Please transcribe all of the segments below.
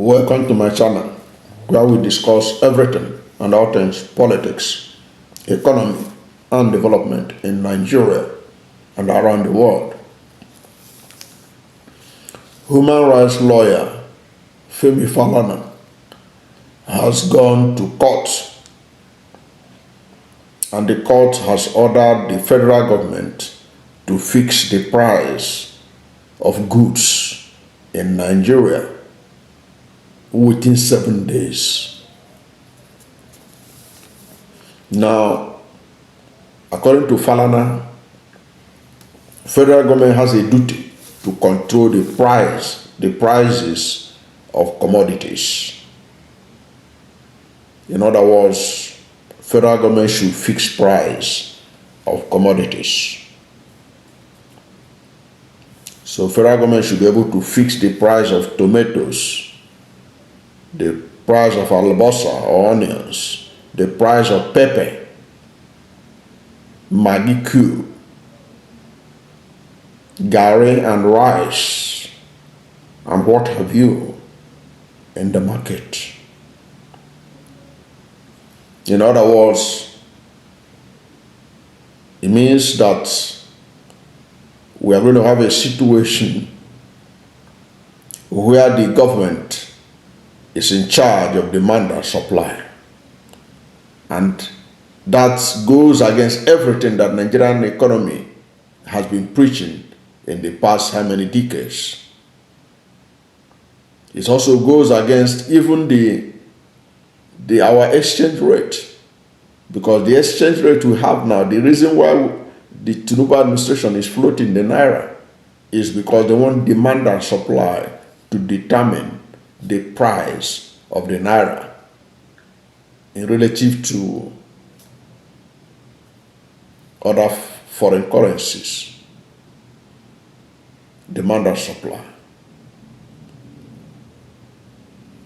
Welcome to my channel where we discuss everything and all things politics, economy, and development in Nigeria and around the world. Human rights lawyer Femi Falana has gone to court, and the court has ordered the federal government to fix the price of goods in Nigeria within 7 days. Now, according to Falana, federal government has a duty to control the prices of commodities. In other words, federal government should fix price of commodities. So federal government should be able to fix the price of tomatoes, the price of alabasa or onions, the price of pepper, Maggi cube, garri and rice, and what have you in the market. In other words, it means that we are going to have a situation where the government is in charge of demand and supply. And that goes against everything that Nigerian economy has been preaching in the past how many decades. It also goes against even our exchange rate, because the exchange rate we have now, the reason why the Tinubu administration is floating the naira is because they want demand and supply to determine the price of the naira in relative to other foreign currencies. Demand and supply.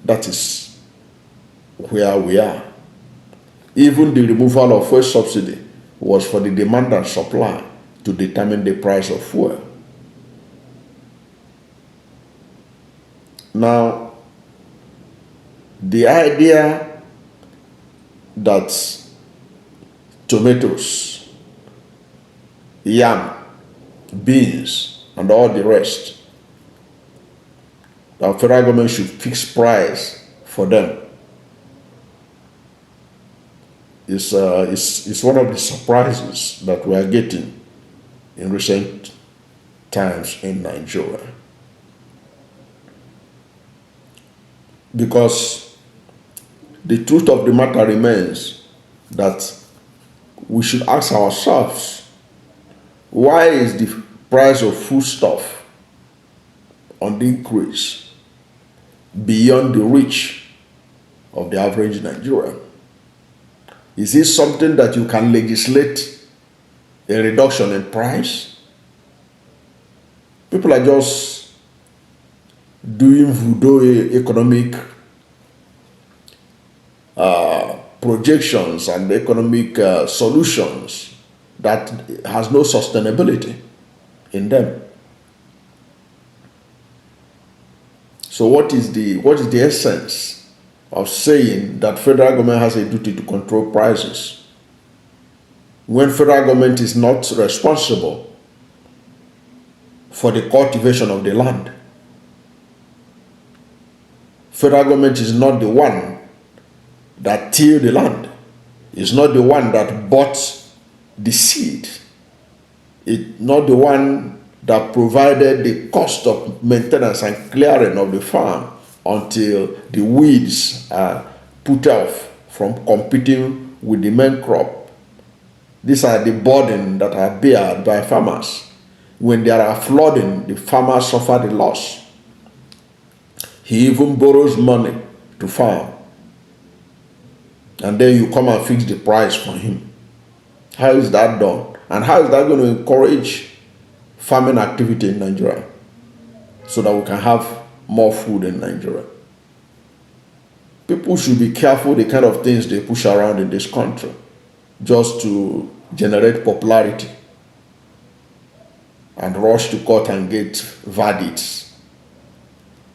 That is where we are. Even the removal of fuel subsidy was for the demand and supply to determine the price of fuel. Now, the idea that tomatoes, yam, beans, and all the rest, the federal government should fix price for them, is one of the surprises that we are getting in recent times in Nigeria. Because the truth of the matter remains that we should ask ourselves, why is the price of foodstuff on the increase beyond the reach of the average Nigerian? Is this something that you can legislate a reduction in price? People are just doing voodoo economic projections and economic solutions that has no sustainability in them. So what is the essence of saying that federal government has a duty to control prices when federal government is not responsible for the cultivation of the land? Federal government is not the one that tilled the land. It's not the one that bought the seed. It's not the one that provided the cost of maintenance and clearing of the farm until the weeds are put off from competing with the main crop. These are the burden that are borne by farmers. When there are flooding, the farmers suffer the loss. He even borrows money to farm, and then you come and fix the price for him. How is that done? And how is that going to encourage farming activity in Nigeria so that we can have more food in Nigeria? People should be careful the kind of things they push around in this country just to generate popularity and rush to court and get verdicts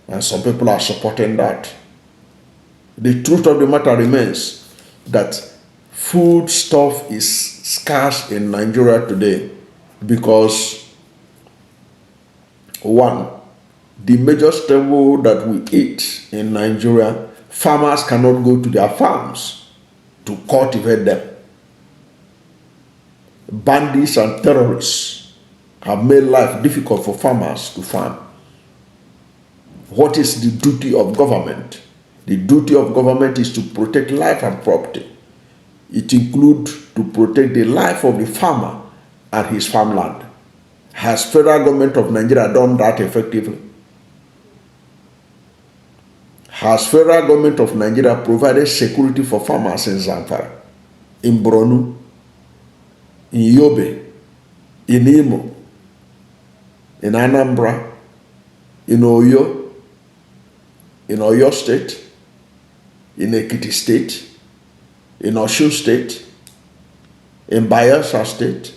And some people are supporting that. The truth of the matter remains that food stuff is scarce in Nigeria today because, one, the major staple that we eat in Nigeria, farmers cannot go to their farms to cultivate them. Bandits and terrorists have made life difficult for farmers to farm. What is the duty of government? The duty of government is to protect life and property. It includes to protect the life of the farmer and his farmland. Has federal government of Nigeria done that effectively? Has federal government of Nigeria provided security for farmers in Zamfara, in Borno, in Yobe, in Imo, in Anambra, in Oyo State, in Ekiti State, in Osun State, in Bayelsa State,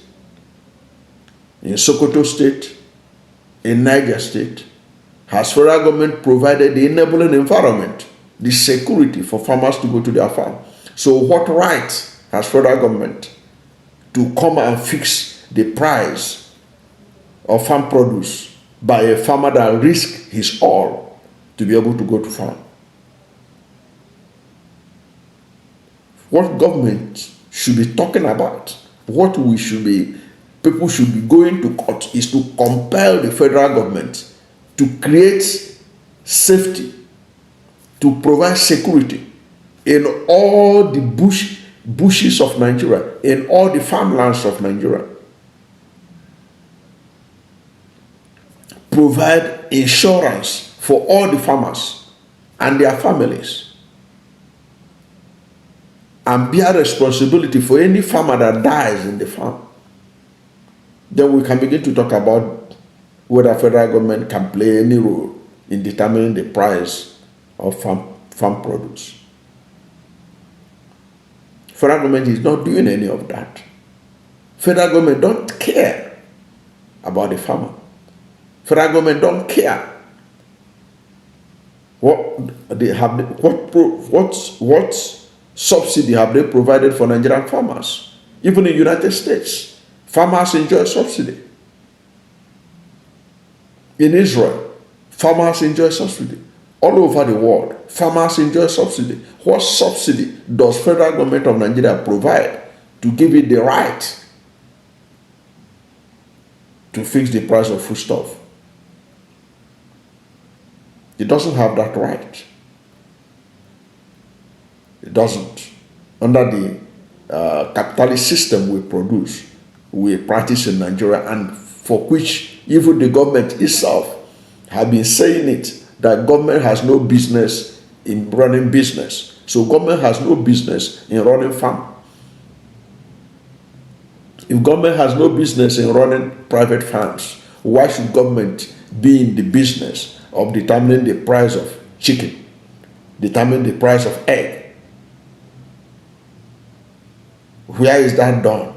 in Sokoto State, in Niger State? Has federal government provided the enabling environment, the security for farmers to go to their farm? So what right has federal government to come and fix the price of farm produce by a farmer that risks his all to be able to go to farm? What government should be talking about, what people should be going to court, is to compel the federal government to create safety, to provide security in all the bushes of Nigeria, in all the farmlands of Nigeria. Provide insurance for all the farmers and their families, and bear responsibility for any farmer that dies in the farm. Then we can begin to talk about whether federal government can play any role in determining the price of farm produce. Federal government is not doing any of that. Federal government don't care about the farmer. Federal government don't care what subsidy have they provided for Nigerian farmers. Even in the United States, farmers enjoy subsidy. In Israel, farmers enjoy subsidy. All over the world, farmers enjoy subsidy. What subsidy does federal government of Nigeria provide to give it the right to fix the price of foodstuff? It doesn't have that right. It doesn't. Under the capitalist system we practice in Nigeria, and for which even the government itself have been saying it, that government has no business in running business. So government has no business in running farm. If government has no business in running private farms, why should government be in the business of determining the price of chicken, determining the price of egg? Where is that done?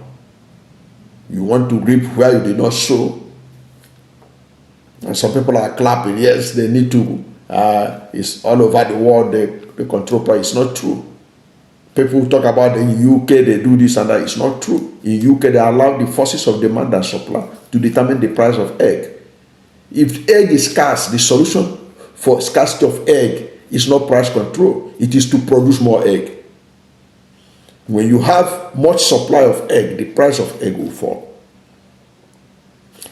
You want to reap where you did not sow? And some people are clapping. Yes, they need to. It's all over the world, the control price. It's not true. People talk about in UK, they do this and that. It's not true. In UK, they allow the forces of demand and supply to determine the price of egg. If egg is scarce, the solution for scarcity of egg is not price control. It is to produce more egg. When you have much supply of egg, the price of egg will fall.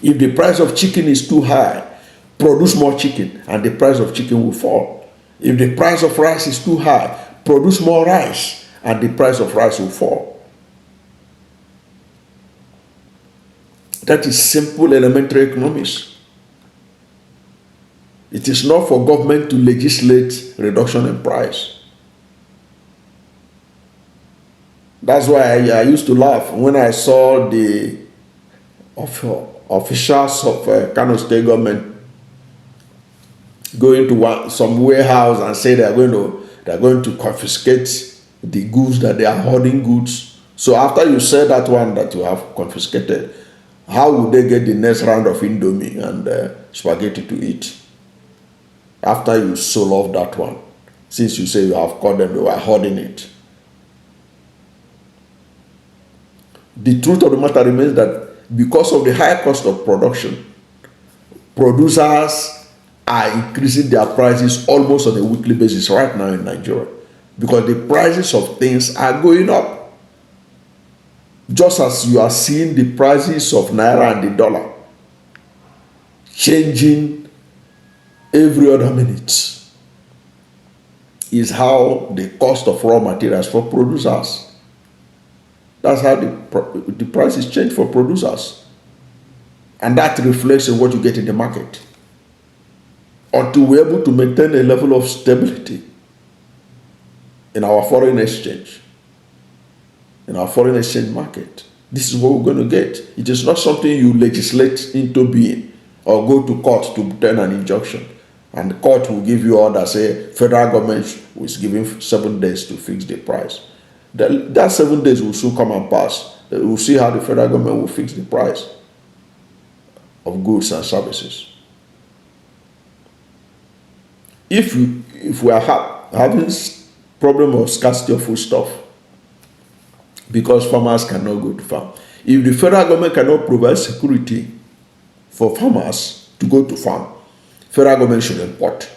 If the price of chicken is too high, produce more chicken and the price of chicken will fall. If the price of rice is too high, produce more rice and the price of rice will fall. That is simple elementary economics. It is not for government to legislate reduction in price. That's why I used to laugh when I saw the officials of Kano State government going to some warehouse and say they are going to confiscate the goods, that they are hoarding goods. So after you say that one that you have confiscated, how would they get the next round of Indomie and spaghetti to eat? after you sold off that one, since you say you have caught them, they were hoarding it. The truth of the matter remains that because of the high cost of production, producers are increasing their prices almost on a weekly basis right now in Nigeria, because the prices of things are going up. Just as you are seeing the prices of naira and the dollar changing every other minute, is how the cost of raw materials for producers. That's how the prices change for producers. And that reflects in what you get in the market. Until we're able to maintain a level of stability in our foreign exchange, in our foreign exchange market, this is what we're going to get. It is not something you legislate into being or go to court to obtain an injunction. And the court will give you order, say, federal government is giving 7 days to fix the price. That 7 days will soon come and pass. We'll see how the federal government will fix the price of goods and services. If we are having problem of scarcity of foodstuff, because farmers cannot go to farm, if the federal government cannot provide security for farmers to go to farm, federal government should import.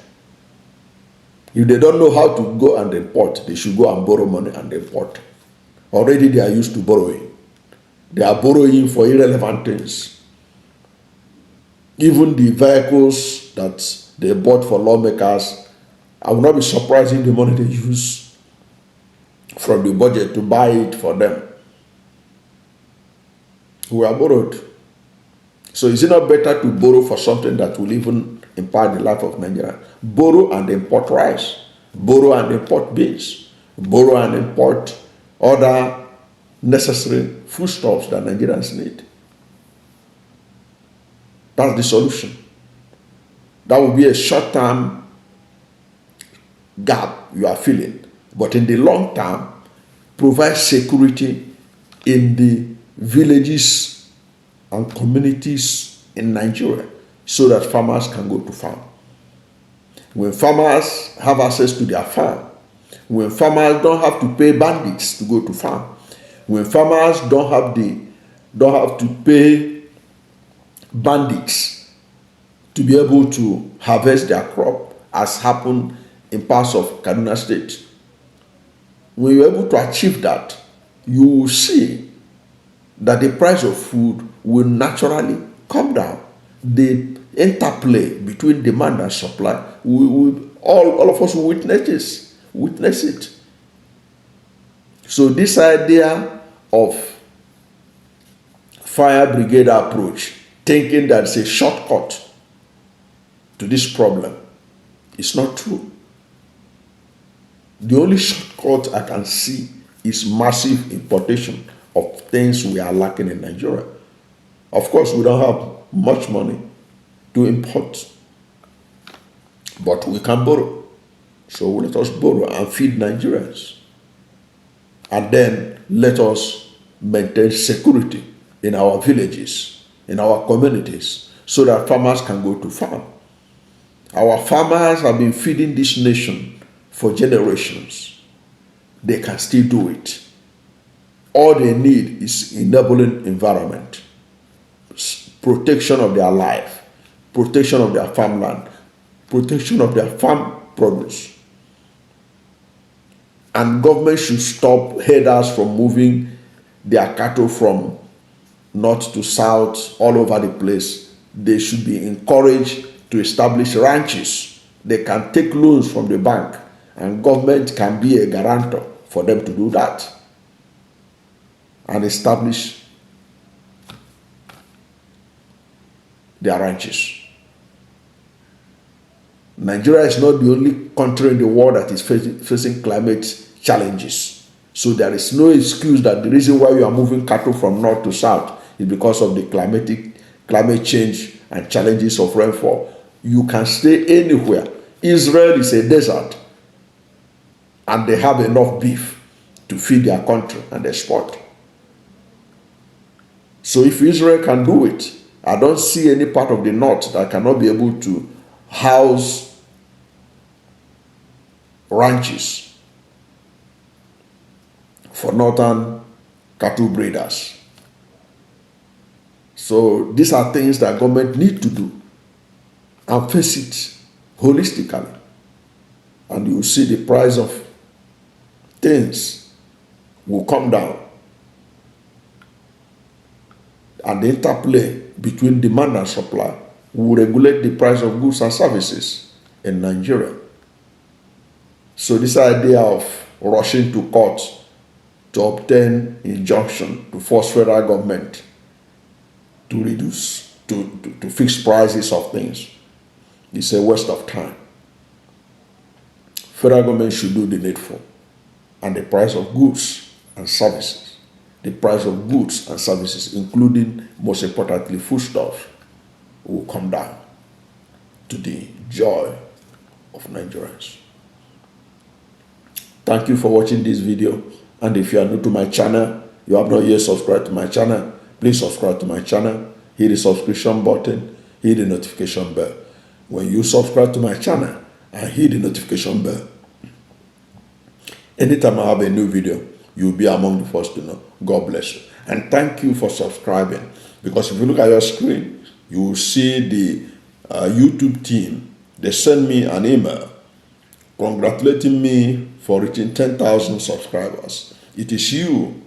If they don't know how to go and import, they should go and borrow money and import. Already they are used to borrowing. They are borrowing for irrelevant things. Even the vehicles that they bought for lawmakers, I will not be surprised if the money they use from the budget to buy it for them. We are borrowed. So is it not better to borrow for something that will even impact the life of Nigeria? Borrow and import rice. Borrow and import beans. Borrow and import other necessary foodstuffs that Nigerians need. That's the solution. That will be a short-term gap you are feeling. But in the long term, provide security in the villages and communities in Nigeria so that farmers can go to farm. When farmers have access to their farm, when farmers don't have to pay bandits to go to farm, when farmers don't have to pay bandits to be able to harvest their crop, as happened in parts of Kaduna State, when you're able to achieve that, you will see that the price of food will naturally come down. The interplay between demand and supply, all of us will witness it. So this idea of fire brigade approach, thinking that it's a shortcut to this problem, is not true. The only shortcut I can see is massive importation of things we are lacking in Nigeria. Of course, we don't have much money to import, but we can borrow. So let us borrow and feed Nigerians. And then let us maintain security in our villages, in our communities, so that farmers can go to farm. Our farmers have been feeding this nation for generations. They can still do it. All they need is enabling environment, protection of their life, protection of their farmland, protection of their farm produce. And government should stop herders from moving their cattle from north to south all over the place. They should be encouraged to establish ranches. They can take loans from the bank, and government can be a guarantor for them to do that and establish their ranches. Nigeria is not the only country in the world that is facing climate challenges. So there is no excuse that the reason why we are moving cattle from north to south is because of the climate change and challenges of rainfall. You can stay anywhere. Israel is a desert, and they have enough beef to feed their country and export. So if Israel can do it, I don't see any part of the north that cannot be able to house ranches for northern cattle breeders. So these are things that government need to do and face it holistically. And you see the price of things will come down. And the interplay between demand and supply will regulate the price of goods and services in Nigeria. So this idea of rushing to court to obtain injunction to force federal government to reduce, to fix prices of things is a waste of time. Federal government should do the needful, and the price of goods and services, including, most importantly, foodstuffs, will come down to the joy of Nigerians. Thank you for watching this video. And if you are new to my channel, you have not yet subscribed to my channel, please subscribe to my channel, hit the subscription button, hit the notification bell. When you subscribe to my channel and hit the notification bell, anytime I have a new video, you'll be among the first to know. God bless you. And thank you for subscribing, because if you look at your screen, you will see the YouTube team. They send me an email congratulating me for reaching 10,000 subscribers. It is you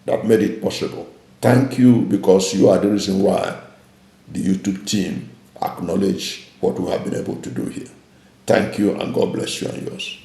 that made it possible. Thank you, because you are the reason why the YouTube team acknowledge what we have been able to do here. Thank you, and God bless you and yours.